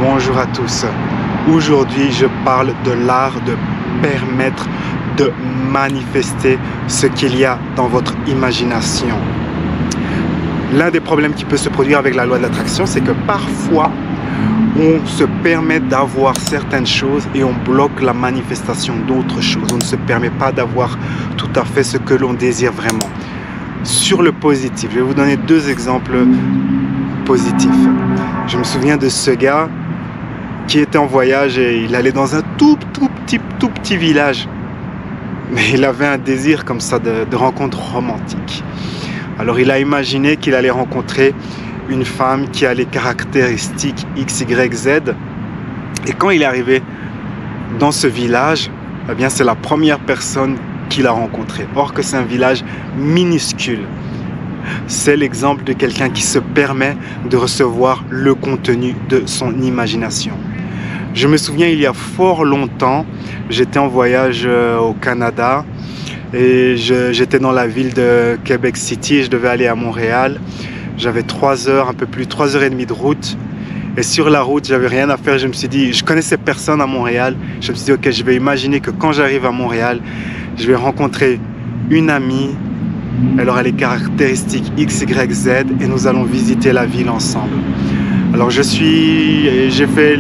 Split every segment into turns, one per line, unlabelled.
Bonjour à tous. Aujourd'hui, je parle de l'art de permettre de manifester ce qu'il y a dans votre imagination. L'un des problèmes qui peut se produire avec la loi de l'attraction, c'est que parfois, on se permet d'avoir certaines choses et on bloque la manifestation d'autres choses. On ne se permet pas d'avoir tout à fait ce que l'on désire vraiment. Sur le positif, je vais vous donner deux exemples positifs. Je me souviens de ce gars qui était en voyage et il allait dans un tout petit village. Mais il avait un désir comme ça de rencontre romantique. Alors il a imaginé qu'il allait rencontrer une femme qui a les caractéristiques X, Y, Z. Et quand il est arrivé dans ce village, eh bien c'est la première personne qu'il a rencontrée. Or que c'est un village minuscule. C'est l'exemple de quelqu'un qui se permet de recevoir le contenu de son imagination. Je me souviens, il y a fort longtemps, j'étais en voyage au Canada et j'étais dans la ville de Québec City et je devais aller à Montréal. J'avais 3 heures, un peu plus, 3 heures et demie de route. Et sur la route, j'avais rien à faire. Je me suis dit, je connaissais personne à Montréal. Je me suis dit, ok, je vais imaginer que quand j'arrive à Montréal, je vais rencontrer une amie. Elle aura les caractéristiques X, Y, Z et nous allons visiter la ville ensemble. Alors j'ai fait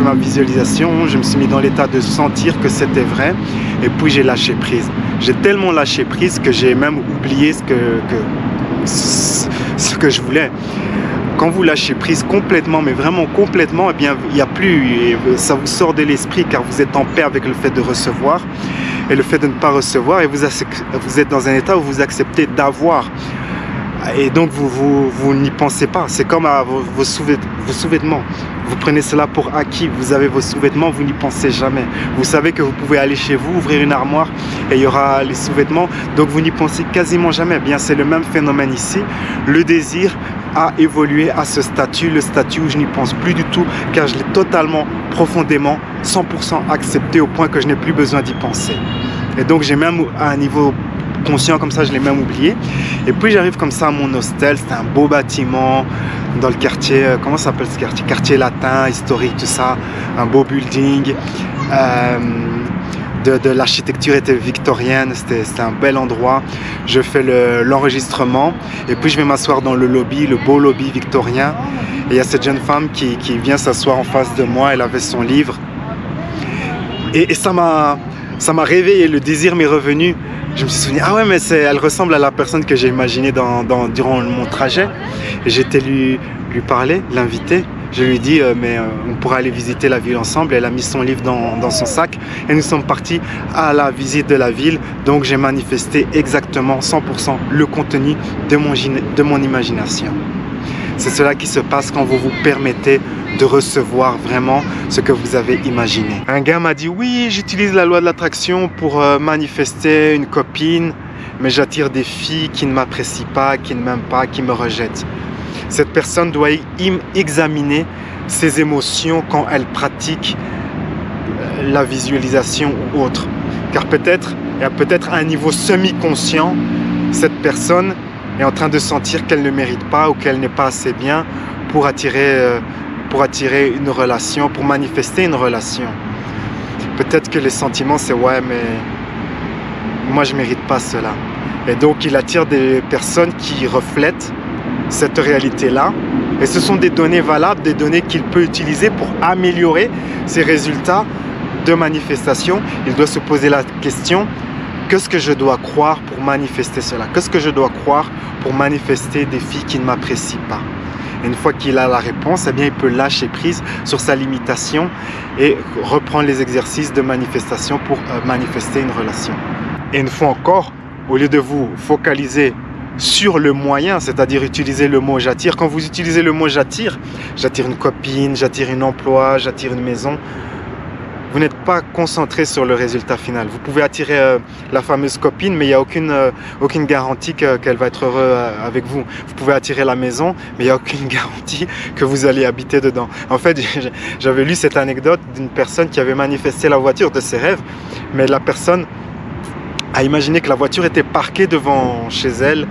ma visualisation, je me suis mis dans l'état de sentir que c'était vrai et puis j'ai lâché prise. J'ai tellement lâché prise que j'ai même oublié ce que je voulais. Quand vous lâchez prise complètement, mais vraiment complètement, eh bien il n'y a plus, ça vous sort de l'esprit car vous êtes en paix avec le fait de recevoir et le fait de ne pas recevoir et vous êtes dans un état où vous acceptez d'avoir. Et donc vous n'y pensez pas, c'est comme à vos sous-vêtements. Vous prenez cela pour acquis, vous avez vos sous-vêtements, vous n'y pensez jamais. Vous savez que vous pouvez aller chez vous, ouvrir une armoire et il y aura les sous-vêtements, donc vous n'y pensez quasiment jamais. Bien, c'est le même phénomène ici. Le désir a évolué à ce statut, le statut où je n'y pense plus du tout, car je l'ai totalement, profondément, 100% accepté au point que je n'ai plus besoin d'y penser. Et donc j'ai même à un niveau conscient comme ça, je l'ai même oublié. Et puis j'arrive comme ça à mon hostel, c'était un beau bâtiment dans le quartier, comment ça s'appelle ce quartier? Quartier latin, historique, tout ça, un beau building. De l'architecture était victorienne, c'était un bel endroit. Je fais l'enregistrement et puis je vais m'asseoir dans le lobby, le beau lobby victorien. Et il y a cette jeune femme qui vient s'asseoir en face de moi, elle avait son livre. Et ça m'a réveillé, le désir m'est revenu. Je me suis souvenu, ah ouais, mais elle ressemble à la personne que j'ai imaginée durant mon trajet. Et j'étais lui parler, l'inviter. Je lui ai dit, mais on pourra aller visiter la ville ensemble. Elle a mis son livre dans son sac et nous sommes partis à la visite de la ville. Donc j'ai manifesté exactement 100% le contenu de mon imagination. C'est cela qui se passe quand vous vous permettez de recevoir vraiment ce que vous avez imaginé. Un gars m'a dit, oui, j'utilise la loi de l'attraction pour manifester une copine, mais j'attire des filles qui ne m'apprécient pas, qui ne m'aiment pas, qui me rejettent. Cette personne doit examiner ses émotions quand elle pratique la visualisation ou autre. Car peut-être à un niveau semi-conscient, cette personne est en train de sentir qu'elle ne mérite pas ou qu'elle n'est pas assez bien pour attirer une relation, pour manifester une relation. Peut-être que les sentiments c'est ouais, mais moi je ne mérite pas cela. Et donc il attire des personnes qui reflètent cette réalité-là. Et ce sont des données valables, des données qu'il peut utiliser pour améliorer ses résultats de manifestation. Il doit se poser la question, qu'est-ce que je dois croire pour manifester cela? Qu'est-ce que je dois croire pour manifester des filles qui ne m'apprécient pas? Et une fois qu'il a la réponse, eh bien, il peut lâcher prise sur sa limitation et reprendre les exercices de manifestation pour manifester une relation. Et une fois encore, au lieu de vous focaliser sur le moyen, c'est-à-dire utiliser le mot j'attire, quand vous utilisez le mot j'attire une copine, j'attire un emploi, j'attire une maison, vous n'êtes pas concentré sur le résultat final. Vous pouvez attirer la fameuse copine, mais il n'y a aucune garantie qu'elle va être heureuse avec vous. Vous pouvez attirer la maison, mais il n'y a aucune garantie que vous allez habiter dedans. En fait, j'avais lu cette anecdote d'une personne qui avait manifesté la voiture de ses rêves, mais la personne a imaginé que la voiture était parquée devant chez elle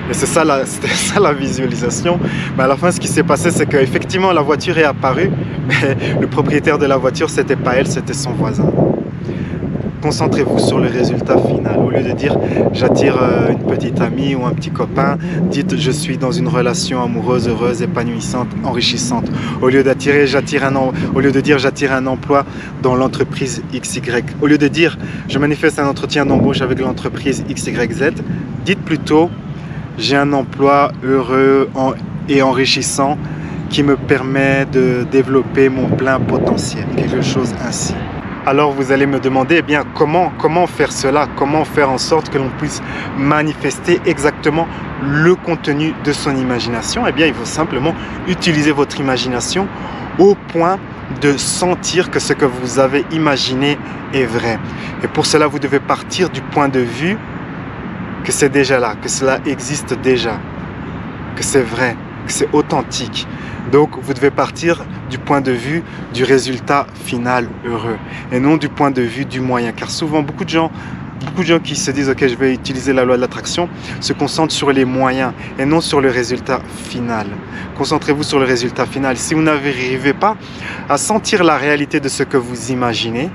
Et c'était ça la visualisation. Mais à la fin, ce qui s'est passé, c'est qu'effectivement, la voiture est apparue, mais le propriétaire de la voiture, c'était pas elle, c'était son voisin. Concentrez-vous sur le résultat final. Au lieu de dire j'attire une petite amie ou un petit copain, dites je suis dans une relation amoureuse, heureuse, épanouissante, enrichissante. Au lieu de dire j'attire un emploi dans l'entreprise XY. Au lieu de dire je manifeste un entretien d'embauche avec l'entreprise XYZ, dites plutôt j'ai un emploi heureux et enrichissant qui me permet de développer mon plein potentiel. Quelque chose ainsi. Alors vous allez me demander, eh bien, comment faire cela? Comment faire en sorte que l'on puisse manifester exactement le contenu de son imagination? Eh bien, il faut simplement utiliser votre imagination au point de sentir que ce que vous avez imaginé est vrai. Et pour cela, vous devez partir du point de vue que c'est déjà là, que cela existe déjà, que c'est vrai, que c'est authentique. Donc, vous devez partir du point de vue du résultat final heureux et non du point de vue du moyen. Car souvent, beaucoup de gens qui se disent « Ok, je vais utiliser la loi de l'attraction » se concentrent sur les moyens et non sur le résultat final. Concentrez-vous sur le résultat final. Si vous n'arrivez pas à sentir la réalité de ce que vous imaginez,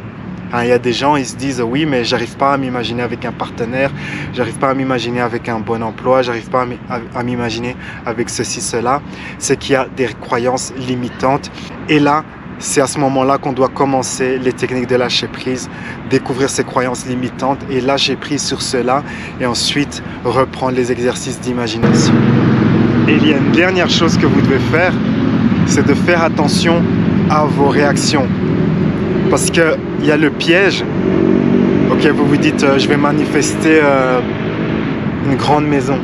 il y a des gens, ils se disent oui, mais j'arrive pas à m'imaginer avec un partenaire, j'arrive pas à m'imaginer avec un bon emploi, j'arrive pas à m'imaginer avec ceci, cela. C'est qu'il y a des croyances limitantes. Et là, c'est à ce moment-là qu'on doit commencer les techniques de lâcher prise, découvrir ces croyances limitantes et lâcher prise sur cela et ensuite reprendre les exercices d'imagination. Et il y a une dernière chose que vous devez faire, c'est de faire attention à vos réactions. Parce qu'il y a le piège. Ok, vous vous dites, je vais manifester une grande maison.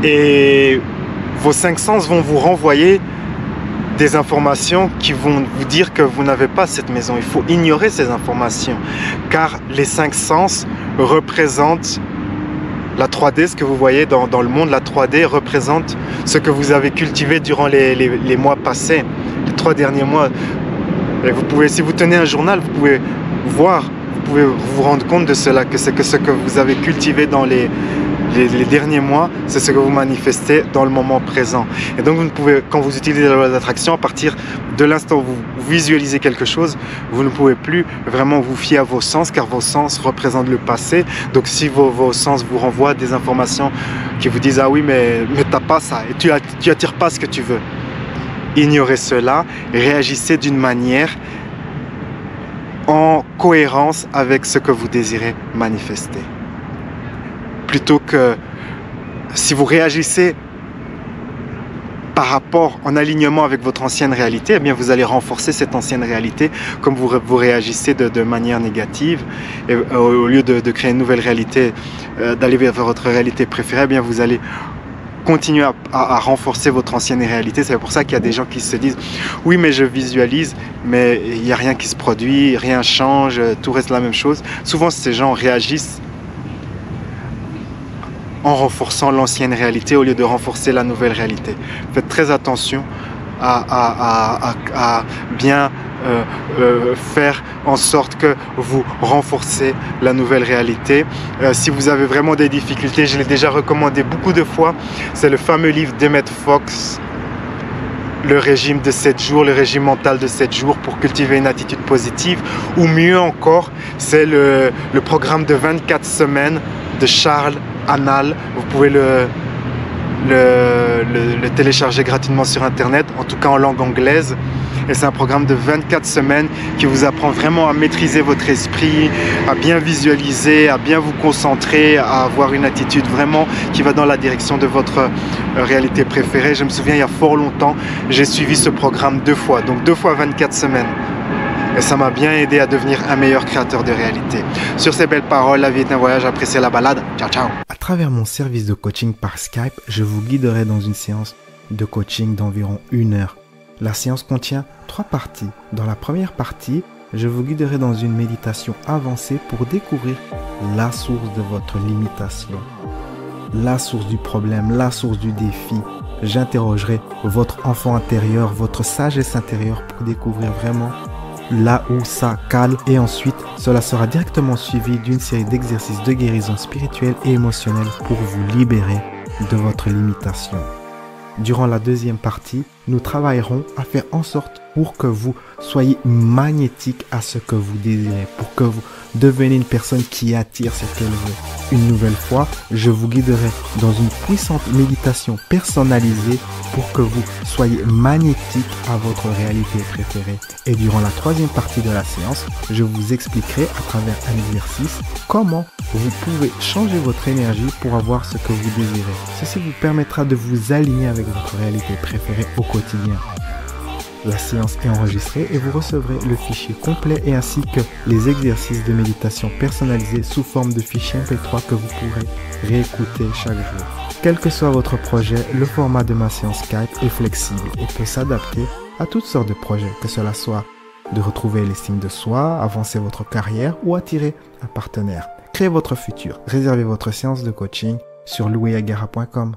Et vos 5 sens vont vous renvoyer des informations qui vont vous dire que vous n'avez pas cette maison. Il faut ignorer ces informations. Car les 5 sens représentent la 3D, ce que vous voyez dans le monde. La 3D représente ce que vous avez cultivé durant les mois passés, les 3 derniers mois. Et vous pouvez, si vous tenez un journal, vous pouvez voir, vous pouvez vous rendre compte de cela, que c'est que ce que vous avez cultivé dans les derniers mois, c'est ce que vous manifestez dans le moment présent. Et donc vous ne pouvez, quand vous utilisez la loi d'attraction, à partir de l'instant où vous visualisez quelque chose, vous ne pouvez plus vraiment vous fier à vos sens, car vos sens représentent le passé. Donc si vos sens vous renvoient des informations qui vous disent ah oui mais t'as pas ça, et tu attires pas ce que tu veux. Ignorez cela, réagissez d'une manière en cohérence avec ce que vous désirez manifester. Plutôt que si vous réagissez par rapport, en alignement avec votre ancienne réalité, eh bien vous allez renforcer cette ancienne réalité. Comme vous réagissez de manière négative, et au lieu de créer une nouvelle réalité, d'aller vers votre réalité préférée, eh bien vous allez continuer à renforcer votre ancienne réalité. C'est pour ça qu'il y a des gens qui se disent oui mais je visualise mais il n'y a rien qui se produit, rien change, tout reste la même chose. Souvent ces gens réagissent en renforçant l'ancienne réalité au lieu de renforcer la nouvelle réalité. Faites très attention à bien faire en sorte que vous renforcez la nouvelle réalité. Si vous avez vraiment des difficultés, je l'ai déjà recommandé beaucoup de fois, c'est le fameux livre d'Emmett Fox, le régime de 7 jours, le régime mental de 7 jours pour cultiver une attitude positive, ou mieux encore, c'est le programme de 24 semaines de Charles Haanel. Vous pouvez le télécharger gratuitement sur internet, en tout cas en langue anglaise. Et c'est un programme de 24 semaines qui vous apprend vraiment à maîtriser votre esprit, à bien visualiser, à bien vous concentrer, à avoir une attitude vraiment qui va dans la direction de votre réalité préférée. Je me souviens, il y a fort longtemps, j'ai suivi ce programme 2 fois, donc 2 fois 24 semaines. Et ça m'a bien aidé à devenir un meilleur créateur de réalité. Sur ces belles paroles, la vie est un voyage, appréciez la balade. Ciao, ciao.
À travers mon service de coaching par Skype, je vous guiderai dans une séance de coaching d'environ 1 heure. La séance contient 3 parties. Dans la première partie, je vous guiderai dans une méditation avancée pour découvrir la source de votre limitation, la source du problème, la source du défi. J'interrogerai votre enfant intérieur, votre sagesse intérieure pour découvrir vraiment là où ça cale. Et ensuite, cela sera directement suivi d'une série d'exercices de guérison spirituelle et émotionnelle pour vous libérer de votre limitation. Durant la deuxième partie, nous travaillerons à faire en sorte pour que vous soyez magnétique à ce que vous désirez, pour que vous deveniez une personne qui attire ce qu'elle veut. Une nouvelle fois, je vous guiderai dans une puissante méditation personnalisée pour que vous soyez magnétique à votre réalité préférée. Et durant la troisième partie de la séance, je vous expliquerai à travers un exercice comment vous pouvez changer votre énergie pour avoir ce que vous désirez. Ceci vous permettra de vous aligner avec votre réalité préférée au quotidien. La séance est enregistrée et vous recevrez le fichier complet et ainsi que les exercices de méditation personnalisés sous forme de fichier MP3 que vous pourrez réécouter chaque jour. Quel que soit votre projet, le format de ma séance Skype est flexible et peut s'adapter à toutes sortes de projets, que cela soit de retrouver l'estime de soi, avancer votre carrière ou attirer un partenaire. Créez votre futur. Réservez votre séance de coaching sur louisagara.com.